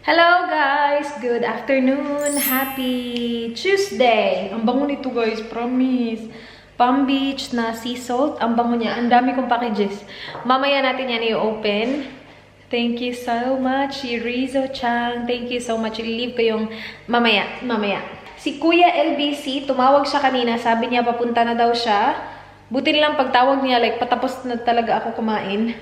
Hello guys! Good afternoon! Happy Tuesday! Ang bango nito guys, promise. Palm Beach na sea salt. Ang bango niya. Ang dami kong packages. Mamaya natin yan i-open. Thank you so much, Yhurizho Chang. Thank you so much. I-leave ko yung mamaya. Si Kuya LBC, tumawag siya kanina. Sabi niya papunta na daw siya. Buti lang pagtawag niya, like patapos na talaga ako kumain.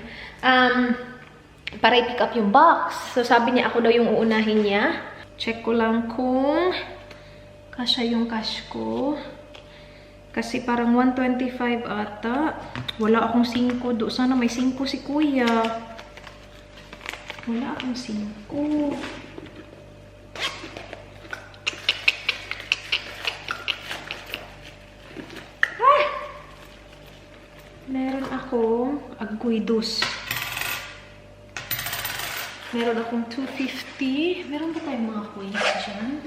Para i-pick up yung box. So, sabi niya ako daw yung uunahin niya. Check ko lang kung kasya yung cash ko. Kasi parang 125 ata. Wala akong 5 do. Sana may 5 si Kuya. Wala akong 5. Ah! Meron akong agguidos. Meron akong 250. Meron ba tayong mga coins dyan?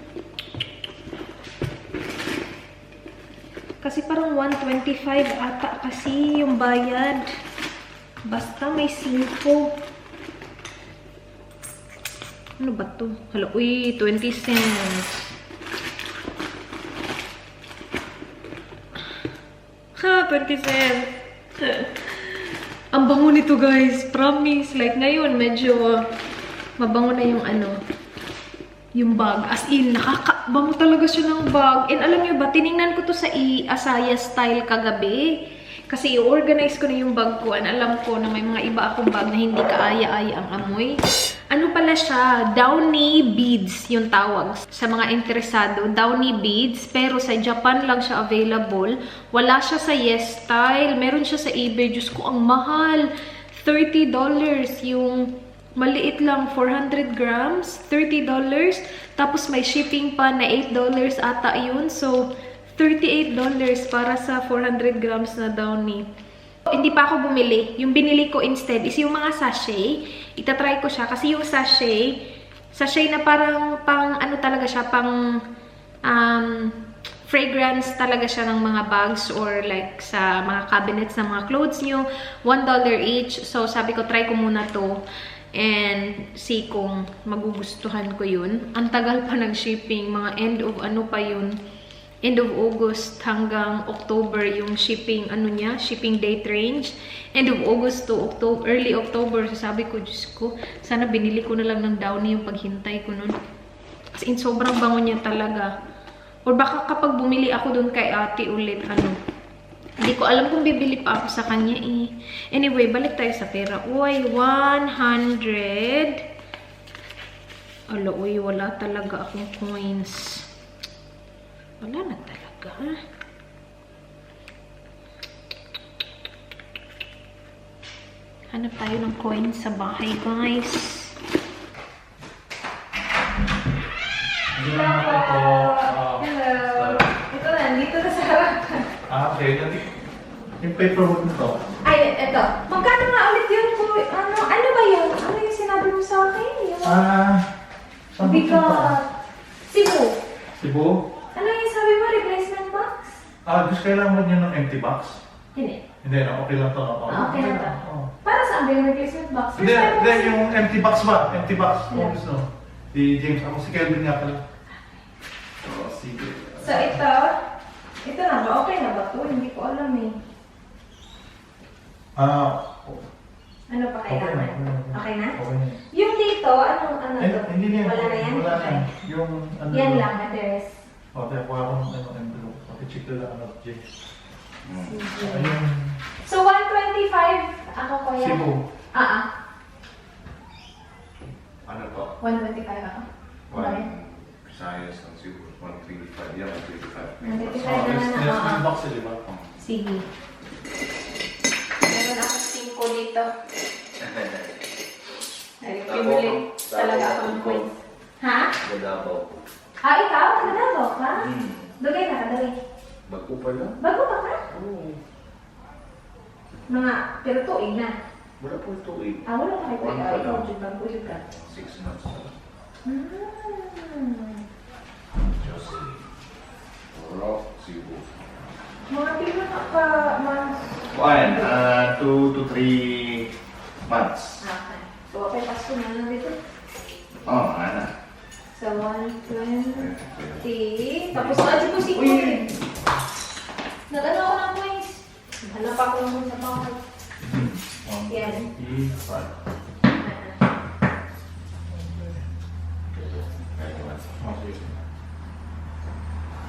Kasi parang 125 ata kasi yung bayad. Basta may 5. Ano ba to? Hala, uy, 20 cents. Ha, 20 cents. Ang bango nito guys. Promise. Like ngayon, medyo mabango na yung yung bag. As in, nakakabango talaga siya ng bag. And alam nyo ba, tiningnan ko to sa Asaya style kagabi. Kasi i-organize ko na yung bag ko. And alam ko na may mga iba akong bag na hindi kaaya-aya ang amoy. Ano pala siya? Downy beads yung tawag. Sa mga interesado, downy beads. Pero sa Japan lang siya available. Wala siya sa Yes Style. Meron siya sa eBay. Diyos ko, ang mahal. $30 yung maliit lang, 400 grams, $30. Tapos may shipping pa na $8 ata yun. So, $38 para sa 400 grams na downy. Hindi pa ako bumili. Yung binili ko instead is yung mga sachet. Itatry ko siya. Kasi yung sachet na parang ano talaga siya, pang fragrance talaga siya ng mga bags or like sa mga cabinets ng mga clothes nyo. $1 each. So, sabi ko, try ko muna to. And see kung magugustuhan ko yun. Ang tagal pa ng-shipping. Mga end of ano pa yun. End of August hanggang October yung shipping, shipping date range. End of August to October, early October. So sabi ko, Diyos ko, sana binili ko na lang ng downy yung paghintay ko nun. As in, sobrang bango niya talaga. Or baka kapag bumili ako dun kay ate ulit, hindi ko alam kung bibili pa ako sa kanya eh. Anyway, balik tayo sa pera. Uy, 100. Ala, uy, wala talaga akong coins. Wala na talaga. Hanap tayo ng coins sa bahay, guys. Hello. Ito na, dito na sa harapan. Okay. Yung paperwork nito. Ay, ito. Magkano nga ulit yun? Ano ba yun? Ano yung sinabi mo sa akin? Bigat. Cebu. Ano yung sabi mo? Replacement box? Gusto kailangan niya ng empty box? Hindi. Hindi na, okay lang to. Okay lang to. Para saan ba yung replacement box? Hindi, yung empty box ba? Empty box. Yeah. Gusto. Si James, ako si Kelvin nga pala. Sige. So, ito na ba? Okay na ba ito? Hindi ko alam eh. Ano pa kailangan? Okay na? Okay na. Yung dito, ano ito? Hindi niya. Wala na yan? Wala na. Okay. Yung Yan lang, address. Okay, kuha ko ng envelope. Check ko lang James. Sige. Ayun. So, 125 ako ko yan? Cebu. Ano po? 125 ako. Bakit? Science ng Cebu. 135. Yeah, 135. 125 Oh, na yes, na. yung box di ba? Sige. Meron ako 5 dito. Nag-accumulate talaga ako ng coins. Ha? Regalo. Ikaw? Nagdabo ka? Dugay na ka, dugay. Bago pa lang? Bago pa ka? Oo. Pero tuig na. Wala po ito eh. Wala pa kayo. One pa Ikaw, lang. dyan bago yun ka. 6 months na lang. Jose. Rock, Cebu. Mga pila na pa, months. 2 to 3 months. Okay. So, okay, pasko na lang dito. Oh, ano? So, 120. Tapos, aji ko si Kuya. Nagano ako ng points. Hanap ako naman sa bahay. Yan.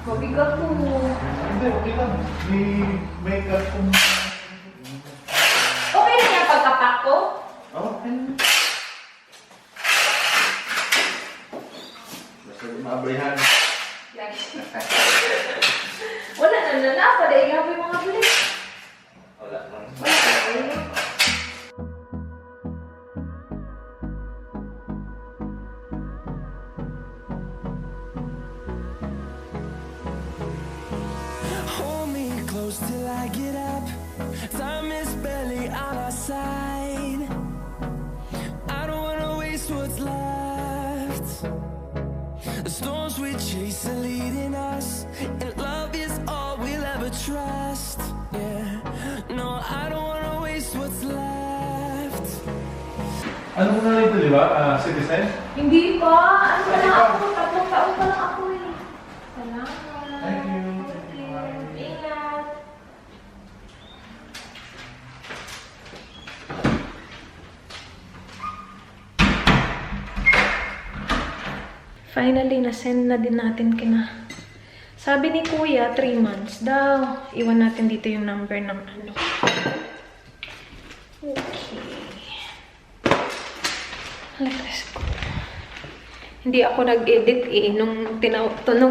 Mabigat po. Hindi, okay lang. May cut kung... Okay na yung pagkapak ko? Okay. Basta maabrihan. Wala na na. Padaig ako yung mga bilis. Wala lang. Wala na. Hold me close till I get up. Time is barely on our side. I don't wanna waste what's left. The storms we chase are leading us, and love is all we'll ever trust. Yeah, no, I don't wanna waste what's left. Ano mo na rin ito, di ba? Citizen? Hindi pa. Ano pa lang ako? 3 taon pa lang ako eh. Salamat. Thank you. Thank you, Mari. Ingat. Finally, na-send na din natin kina. Sabi ni Kuya, 3 months daw. Iwan natin dito yung number ng ano. Okay. Let's go. Hindi ako nag-edit eh. Nung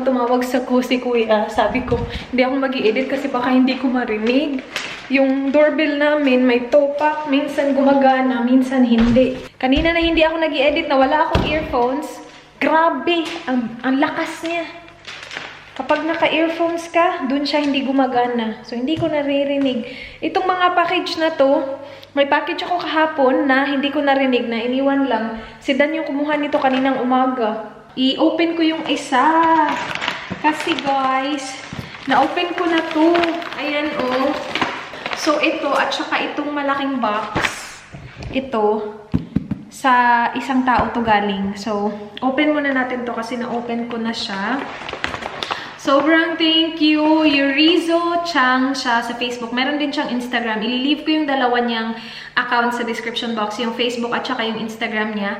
tumawag sa ko si Kuya, sabi ko, hindi ako mag-i-edit kasi baka hindi ko marinig. Yung doorbell namin may topak, minsan gumagana, minsan hindi. Kanina na hindi ako nag-i-edit na wala akong earphones. Grabe, ang lakas niya. Kapag naka-earphones ka, dun siya hindi gumagana. So, hindi ko naririnig. Itong mga package na to, may package ako kahapon na hindi ko narinig na iniwan lang. Si Dan yung kumuha nito kaninang umaga. I-open ko yung isa. Kasi guys, na-open ko na to. Ayan oh. So, ito at saka itong malaking box. Ito. Sa isang tao to galing. So, open muna natin to kasi na-open ko na siya. Sobrang thank you, Yhurizho Chang siya sa Facebook. Meron din siyang Instagram. Ililive ko yung dalawa niyang account sa description box. Yung Facebook at saka yung Instagram niya.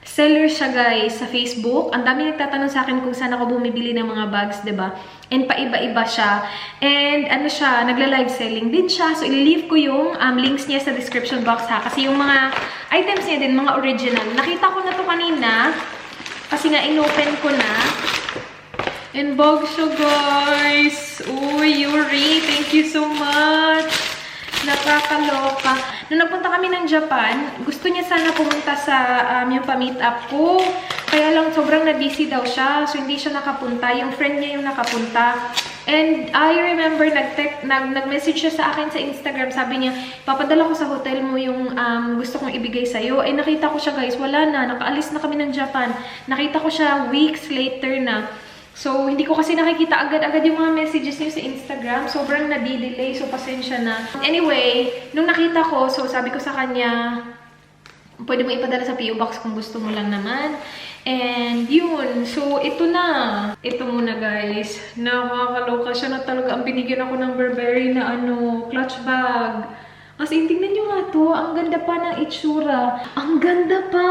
Seller siya guys sa Facebook. Ang dami nagtatanong sa akin kung saan ako bumibili ng mga bags, diba? And paiba-iba siya. And ano siya, nagla-live selling din siya. So ililive ko yung links niya sa description box ha. Kasi yung mga items niya din, mga original. Nakita ko na to kanina. Kasi nga inopen ko na. And bag siya, guys. Uy, Yuri, thank you so much. Nakakaloka. Nung nagpunta kami ng Japan, gusto niya sana pumunta sa yung pa-meet up ko. Kaya lang sobrang na-busy daw siya. So, hindi siya nakapunta. Yung friend niya yung nakapunta. And I remember, nag-message siya sa akin sa Instagram. Sabi niya, papadala ko sa hotel mo yung gusto kong ibigay sa'yo. Eh, nakita ko siya, guys. Wala na. Nakaalis na kami ng Japan. Nakita ko siya weeks later na. So, hindi ko kasi nakikita agad-agad yung mga messages niyo sa Instagram. Sobrang nadi-delay. So, pasensya na. Anyway, nung nakita ko, so sabi ko sa kanya, pwede mo ipadala sa PO Box kung gusto mo lang naman. And yun. So, ito na. Ito muna, guys. Nakakaloka siya na talaga. Ang binigyan ako ng Burberry na clutch bag. As in, tingnan nyo nga to. Ang ganda pa ng itsura. Ang ganda pa!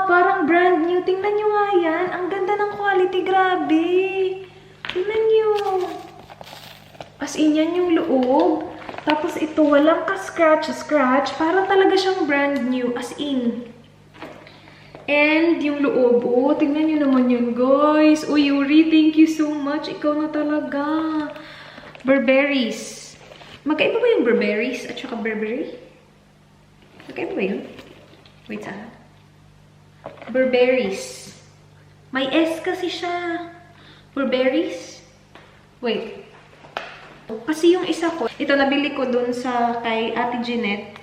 Parang brand new. Tingnan nyo nga yan. Ang ganda ng quality. Grabe. Tingnan nyo. As in, yan yung loob. Tapos ito, walang ka-scratch. Parang talaga siyang brand new. As in. And yung loob. Oh, tingnan nyo naman yun, guys. Oh, Yuri, thank you so much. Ikaw na talaga. Burberries. Magkaiba ba yung Burberries at saka Burberry? Magkaiba ba yun? Wait, saan? Burberries. May S kasi siya. Burberries? Wait. Kasi yung isa ko, ito nabili ko dun sa kay Ate Jeanette.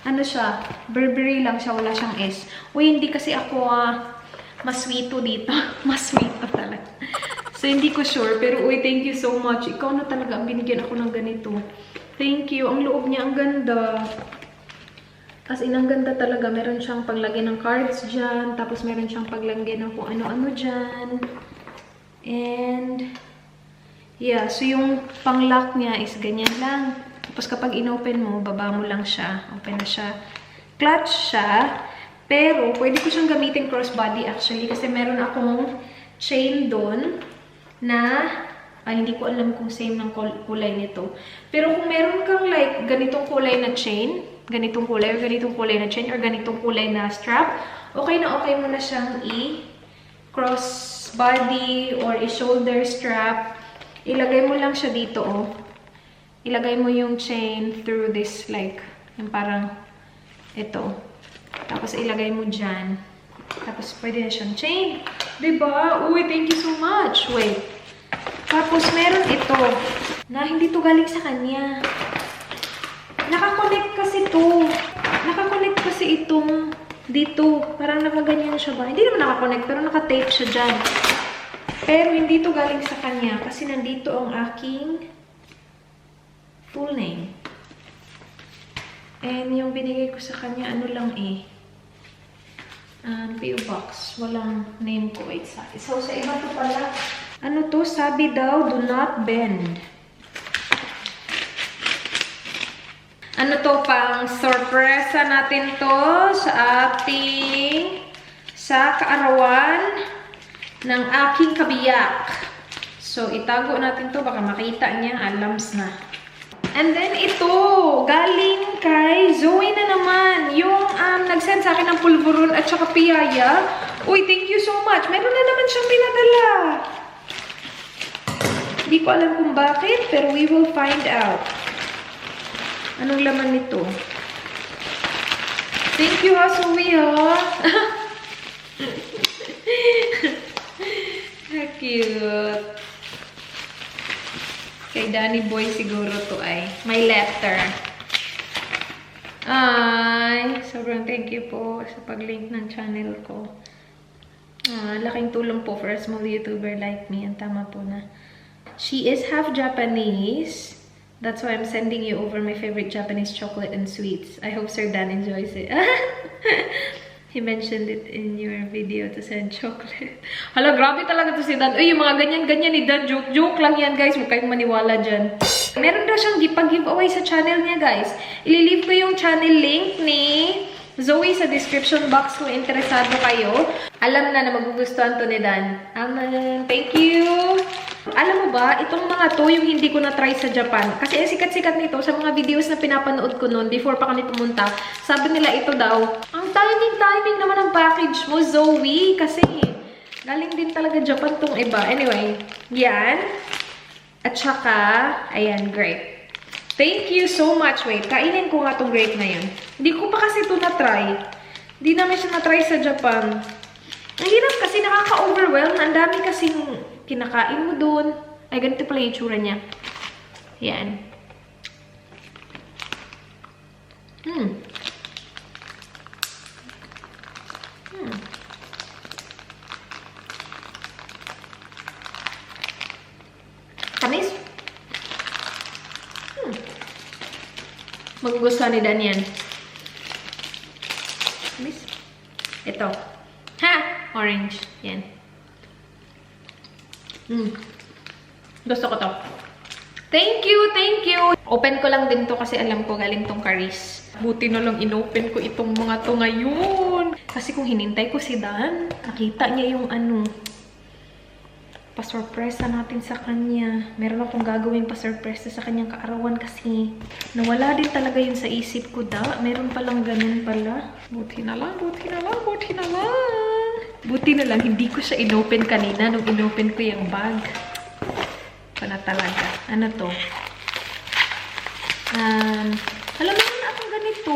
Ano siya? Burberry lang siya, wala siyang S. Uy, hindi kasi ako maswito dito. Maswito talaga. So, hindi ko sure. Pero, uy, thank you so much. Ikaw na talaga ang binigyan ako ng ganito. Thank you. Ang loob niya, ang ganda. As in, ang ganda talaga. Meron siyang paglagyan ng cards dyan. Tapos meron siyang paglagyan ng kung ano-ano dyan. And, yeah. So, yung pang-lock niya is ganyan lang. Tapos kapag in-open mo, baba mo lang siya. Open na siya. Clutch siya. Pero, pwede ko siyang gamitin crossbody actually. Kasi meron akong chain doon na hindi ko alam kung same ng kulay nito. Pero kung meron kang like ganitong kulay na chain, ganitong kulay or ganitong kulay na chain or ganitong kulay na strap, okay mo na siyang i-crossbody or i-shoulder strap. Ilagay mo lang siya dito, oh. Ilagay mo yung chain through this like, yung parang ito. Tapos ilagay mo dyan. Tapos pwede na siyang chain. Diba? Uy, thank you so much. Wait. Tapos meron ito na hindi to galing sa kanya. Nakakonect kasi to. Nakakonect kasi itong dito. Parang nakaganyan siya ba? Hindi naman nakakonect, pero nakatape siya dyan. Pero hindi to galing sa kanya kasi nandito ang aking full name. And yung binigay ko sa kanya, ano lang PO Box. Walang name ko. Wait, so sa iba to pala. Ano to? Sabi daw, do not bend. Ano to? Pang sorpresa natin to sa kaarawan ng aking kabiyak. So, itago natin to. Baka makita niya. Alams na. And then, ito. Galing kay Zoe na naman. Yung nag-send sa akin ng pulburon at saka piyaya. Uy, thank you so much. Meron na naman siyang pinadala. Hindi ko alam kung bakit, pero we will find out. Anong laman nito? Thank you, ha, Zoe, ha? Cute. Kay Danny Boy siguro to ay. May letter. Ay, sobrang thank you po sa pag-link ng channel ko. Laking tulong po for a small YouTuber like me. Ang tama po na. She is half Japanese. That's why I'm sending you over my favorite Japanese chocolate and sweets. I hope Sir Dan enjoys it. He mentioned it in your video to send chocolate. Hala, grabe talaga to si Dan. Uy, yung mga ganyan-ganyan ni Dan. Joke lang yan, guys. Huwag kayong maniwala dyan. Meron daw siyang pag-giveaway sa channel niya, guys. Ililive ko yung channel link ni Zoe sa description box kung interesado kayo. Alam na magugustuhan to ni Dan. Thank you! Alam mo ba, itong mga to, yung hindi ko na-try sa Japan. Kasi sikat-sikat nito sa mga videos na pinapanood ko noon before pa kami pumunta. Sabi nila ito daw, ang timing naman ang package mo, Zoe. Kasi galing din talaga Japan tong iba. Anyway, yan. At saka, ayan, grape. Thank you so much. Wait, kainin ko nga tong grape na yan. Hindi ko pa kasi ito na-try. Hindi namin siya na-try sa Japan. Ang hirap kasi nakaka-overwhelm. Ang dami kasing kinakain mo dun. Ay, ganito pala yung itsura niya. Yan. Tamis? Magugustuhan ni Dan yan. Tamis? Ito. Ha! Orange. Yan. Gusto ko to. Thank you, thank you. Open ko lang din to kasi alam ko galing tong Caris. Buti na lang inopen ko itong mga to ngayon. Kasi kung hinintay ko si Dan, nakita niya yung pa-surpresa natin sa kanya. Meron akong gagawin pa-surpresa sa kanyang kaarawan kasi nawala din talaga yun sa isip ko Meron palang ganun pala. Buti na lang, buti na lang, buti na lang. Buti na lang, hindi ko siya inopen kanina nung inopen ko yung bag. Ito na talaga. Ano to? Alam mo na akong ganito.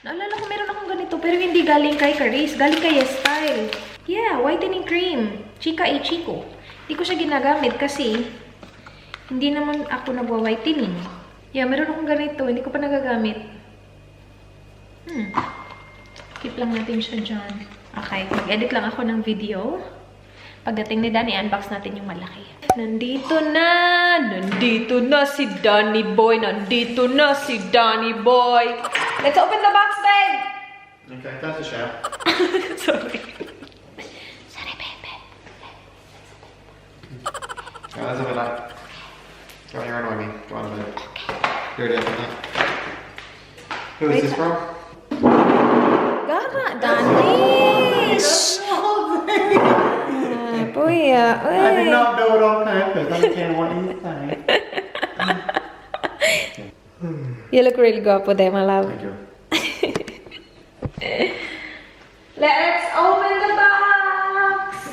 Naalala ko meron akong ganito pero hindi galing kay Caris. Galing kay Style. Yeah, whitening cream. Chica e Chico. Hindi ko siya ginagamit kasi hindi naman ako nagwa-whitening. Yeah, meron akong ganito. Hindi ko pa nagagamit. Keep lang natin siya dyan. Okay, mag-edit lang ako ng video Pagdating ni Dan, i-unbox natin yung malaki. Nandito na si Danny Boy. Nandito na si Danny Boy. Let's open the box, babe. Okay, that's a shout. Sorry. Sorry, babe. Let's open that. Go on, you're annoying me. Go on a minute. Here it is, isn't it? Who is this from? Gara, Danish. Kuya, I did not do it on purpose. I understand what you're saying. You look really guapo there, my love. Thank you. Let's open the box.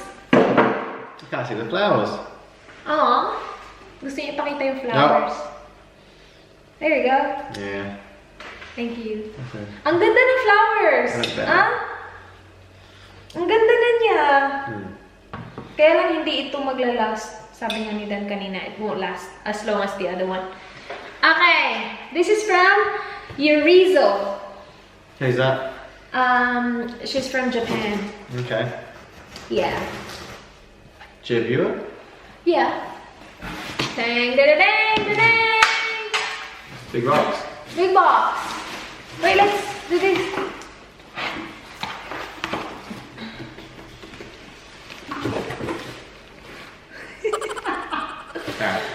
You can't see the flowers. Aw, gusto niyo ipakita yung flowers. There you go. Yeah. Thank you. Okay. Ang ganda ng flowers. I like that. Ah? Ang ganda na niya. Kaya lang hindi ito maglalast. Sabi nga ni Dan kanina, it won't last as long as the other one. Okay, this is from Yhurizho. Who's that? She's from Japan. Okay. Yeah. Do you view it? Yeah. Dang, da, da, dang, da, dang. Big rocks. Big box. Wait, let's do this.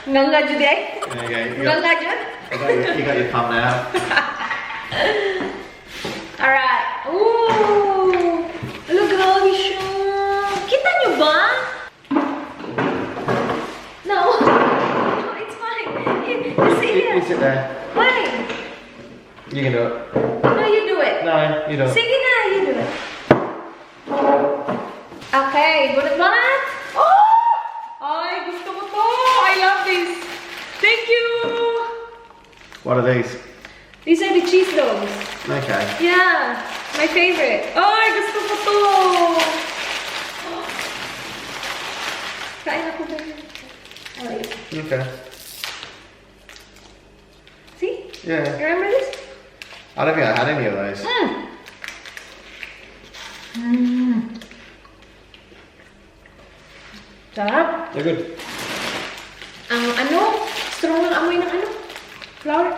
Nganga jud ay? Okay. Nganga jud? You got your thumb now. Alright. Ooh! Hello, grabe siya. Kita niyo ba? No. No, it's fine. Just sit here. You sit there. Why? You can do it. No, you do it. No, you don't. Sige na, you do it. Okay, bunot-bunot. Oh! Ay, gusto ko to. I love this. Thank you. What are these? These are the cheese dogs. Okay. Yeah, my favorite. Ay, gusto ko to. Kain ako ba yun? Alright. Okay. See? Yeah. You remember this? I don't think I had any of those. Sarap. They're good. Strong ng amoy ng flour.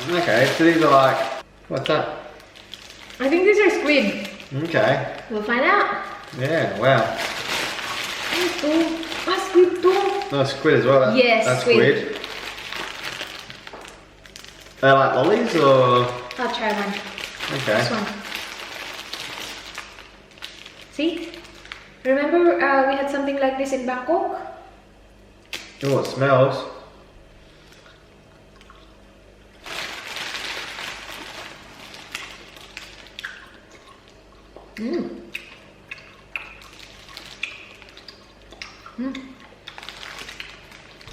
Okay, so these are like, what's that? I think these are squid. Okay. We'll find out. Yeah, wow. Ito. Squid too. No, squid as well. Yes, that's squid. They're like lollies or? I'll try one. Okay. This one. See? Remember we had something like this in Bangkok? Oh, it smells.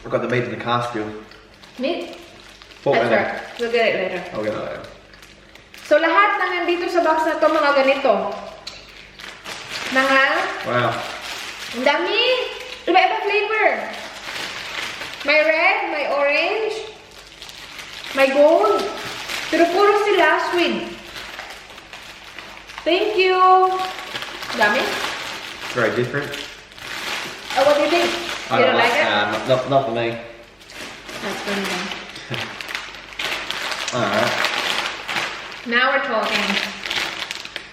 I've got the meat in the car still. Meat? Pork That's belly. right. We'll get it later. I'll get it later. So lahat na nandito sa box na to mga ganito. Mga, Wow. ang dami. Iba-iba flavor. May red, may orange, may gold. Pero puro sila sweet. Thank you. Dami. Very different. Oh, what do you think? You don't like it? Not for me. That's funny then. Alright. Now we're talking.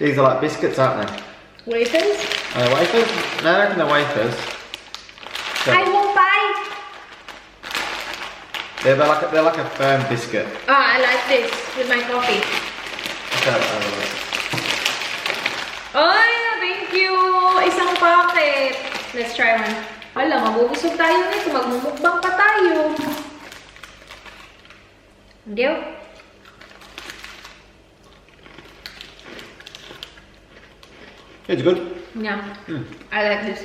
These are like biscuits, aren't they? Wafers? Are they wafers? No, I reckon they're wafers. I won't buy. They're like a firm biscuit. I like this with my coffee. Ay, thank you! Isang packet. Let's try one. Wala, mabubusog tayo nito. Magmumukbang pa tayo. Thank you. It's good. Yeah. I like this.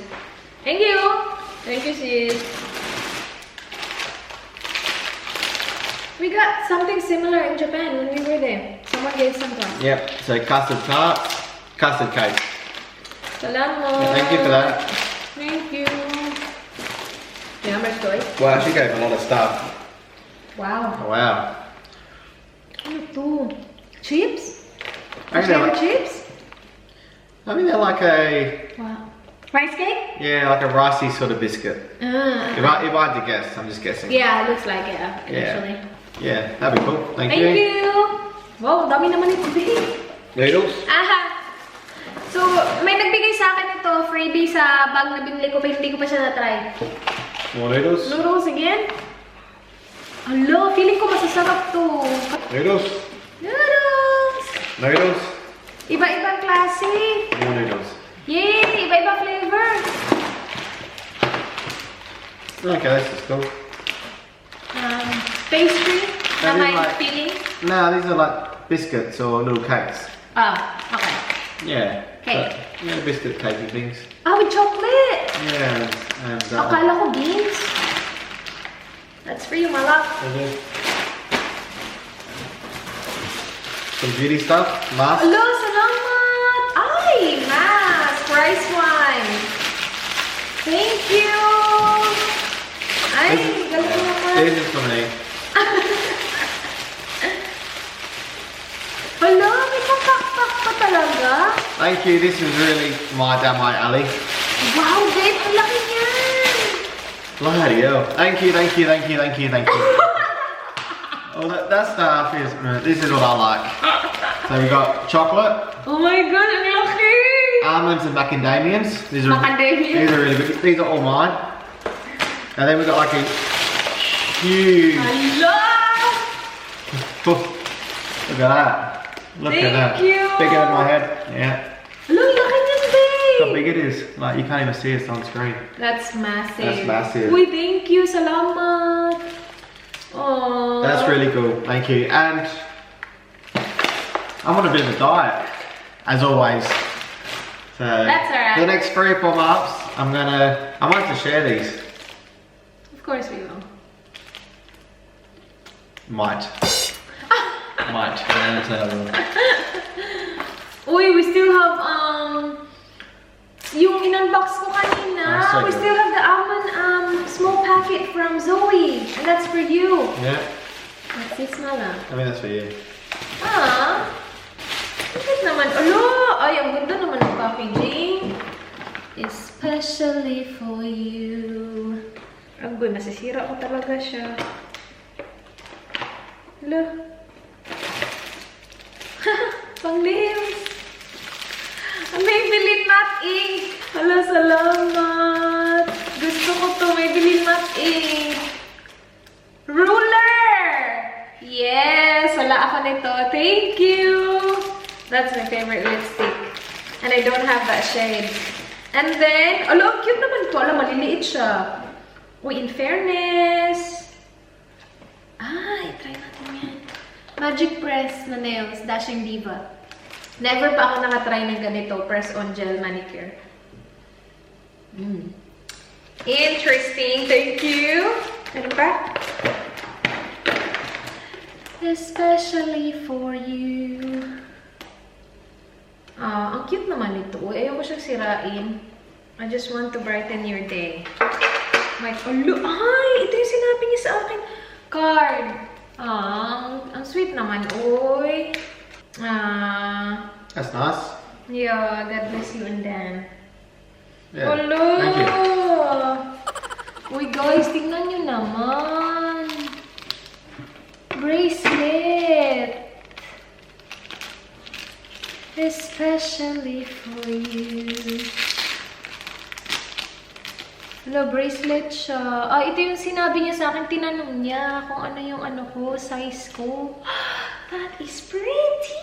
Thank you. Thank you, sis. We got something similar in Japan when we were there. Someone gave some to us. Yep. So custard tarts, custard cake. Salamat. Yeah, thank you for that. Thank you. Yeah, my story. Wow, she gave a lot of stuff. Wow. Oh, wow. Ano to? Chips? I think they're like, chips? I think they're like a Wow. Rice cake? Yeah, like a ricey sort of biscuit. If I had to guess, I'm just guessing. Yeah, it looks like it, actually. Yeah, that'd be cool. Thank you. Thank you! Wow, dami naman ito, babe. Noodles? Aha! So, may nagbigay sa akin ito, freebie sa bag na binili ko pa, hindi ko pa siya na-try. More noodles? Noodles again? Alo, feeling ko masasarap to. Noodles? Noodles! Noodles? Iba-ibang klase. More noodles. Yay! Iba-ibang flavor. Okay, this is cool. Pastry. That Am is I like- feeling? No, these are like biscuits or little cakes. Ah, okay. Yeah. Cake. Yeah, biscuit cakey things. Ah, with chocolate. Yeah, and Akala ko beans. That's for you, my love. Some beauty stuff, mask. Hello, salamat! Ay, mask! Rice wine! Thank you! Ay, galing naman. This is for me. Hello, may kapakpak pa talaga. Thank you, this is really down my alley. Wow, babe, ang laki niyan! Bloody hell. Thank you, thank you, thank you, thank you, thank you. Oh, that stuff is, this is what I like. So we've got chocolate, Oh my God, ang laki! almonds and macadamians. These are Macadamia. really good. These are all mine. And then we've got like a huge, Hello! look at that. Look at that. Thank you. Bigger than my head. Yeah. Hello, ang laki niyan, babe! Look how big it is. Like you can't even see it on screen. That's massive. That's massive. Uy, thank you, salamat. Oh. That's really cool. Thank you. And I'm on a bit of a diet, as always. So That's alright. the next 3 or 4 months, I might have to share these. Of course we will. Might. Might. I'm gonna tell you. Uy, we still have, yung in-unbox ko kanina. Oh, so We good. still have the almond, small packet from Zoe. And that's for you. Yeah. Let's see, smell na. I mean that's for you. Ah. Bakit naman? Alo! Ay, ang ganda naman ng packaging. Especially for you. Ang ganda, nasisira ko talaga siya. Alo. Pang nails. Maybelline matte ink. Hala, salamat. Gusto ko to, Maybelline matte ink. Ruler! Yes! Wala ako nito. Thank you! That's my favorite lipstick. And I don't have that shade. And then, alo, cute naman to. Alam, maliliit siya. Uy, in fairness. Try natin yan. Magic Press na nails. Dashing Diva. Never pa ako nakatry ng ganito. Press-on gel manicure. Interesting. Thank you. Ano pa? Especially for you. Ang cute naman ito. Ayoko siyang sirain. I just want to brighten your day. Ay! Ito yung sinabi niya sa akin. Card. Ang sweet naman. Uy. That's nice. Yeah, God bless you and Dan. Yeah. Hello! Thank you. Uy guys, tingnan nyo naman. Bracelet. Especially for you. Hello, bracelet siya. Ito yung sinabi niya sa akin. Tinanong niya kung ano yung size ko. That is pretty!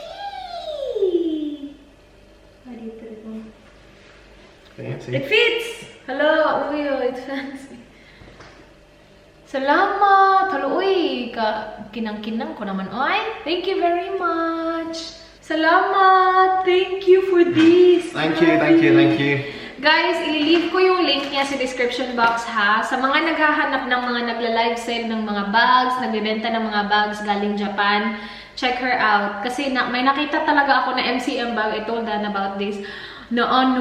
Fancy. It fits! Hello, uy, it's fancy. Salamat! Hello, uy, kinang-kinang ko naman. Ay, thank you very much. Salamat! Thank you for this. Thank you, thank you, thank you. Guys, i-leave ko yung link niya sa description box ha. Sa mga naghahanap ng mga nagla-live sale ng mga bags, nagbebenta ng mga bags galing Japan, check her out. Kasi may nakita talaga ako na MCM bag. I told Dan about this. Na ang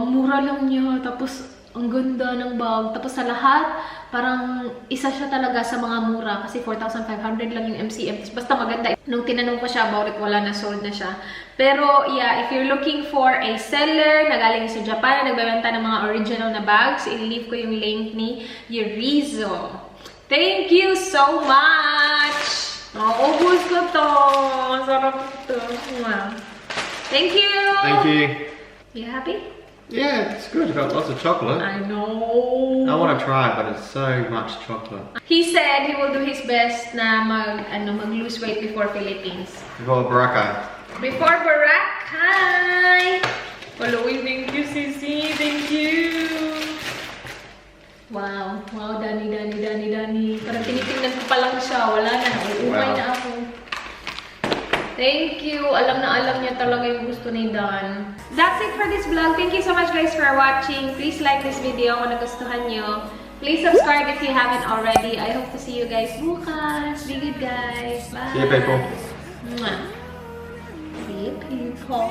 mura lang niya. Tapos, Ang ganda ng bag. Tapos sa lahat, parang isa siya talaga sa mga mura kasi 4,500 lang yung MCM. Tapos basta maganda. Nung tinanong ko siya about it, wala na, sold na siya. Pero yeah, if you're looking for a seller na galing sa Japan na nagbebenta ng mga original na bags, i-leave ko yung link ni Yhurizho. Thank you so much! Maubos ko to. Sarap to. Thank you! Thank you. You happy? Yeah, it's good. I've got lots of chocolate. I know. I want to try, but it's so much chocolate. He said he will do his best na mag-lose weight before Philippines. Before Baraka. Before Boracay! Following, thank you, Sisi. Thank you. Wow. Wow, Dani. Parang tinitingnan ko pa lang siya. Wala na. Uuumay na ako. Thank you. Alam na alam niya talaga yung gusto ni Dan. That's it for this vlog. Thank you so much guys for watching. Please like this video kung nagustuhan nyo. Please subscribe if you haven't already. I hope to see you guys bukas. Be good guys. Bye. See you people. Mwah. See you people.